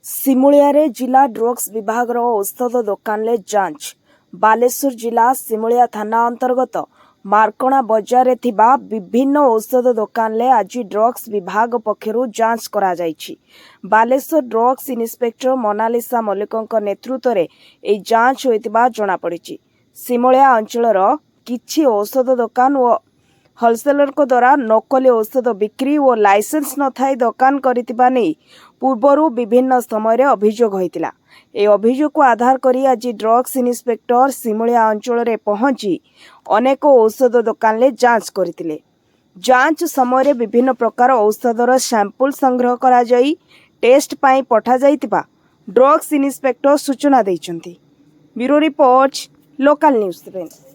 सिमुलिया जिला ड्रग्स विभाग औषध दुकान ले जांच। बालेश्वर जिला सिमुलिया थाना अंतर्गत मार्कणा बजार थिबा विभिन्न औषध दुकान ले आज ड्रग्स विभाग पक्षरु जांच करा जायछि। बालेश्वर ड्रग्स इन्स्पेक्टर मोनालिसा मल्लिक नेतृत्व में यह जांच होइतिबा जणा पड़िछि। सिमुलिया अंचलर किछि औषध दुकान और होलसेलर को द्वारा नकली औषध बिक्री और लाइसेंस न थाई दुकान करितिबा नै पूर्वरु विभिन्न समय अभियोग होइतिला। ए अभियोग को आधार करी आज ड्रग्स इन्स्पेक्टर सिमुलिया अंचल रे पहुंची अनेक औषध दुकान ले जांच करथिले। जांच समय विभिन्न प्रकार औषधर सैंपल संग्रह करा जाई टेस्ट पाई पठा जाइतिबा ड्रग्स इन्स्पेक्टर सूचना दैछंती। Bureau report local news 7।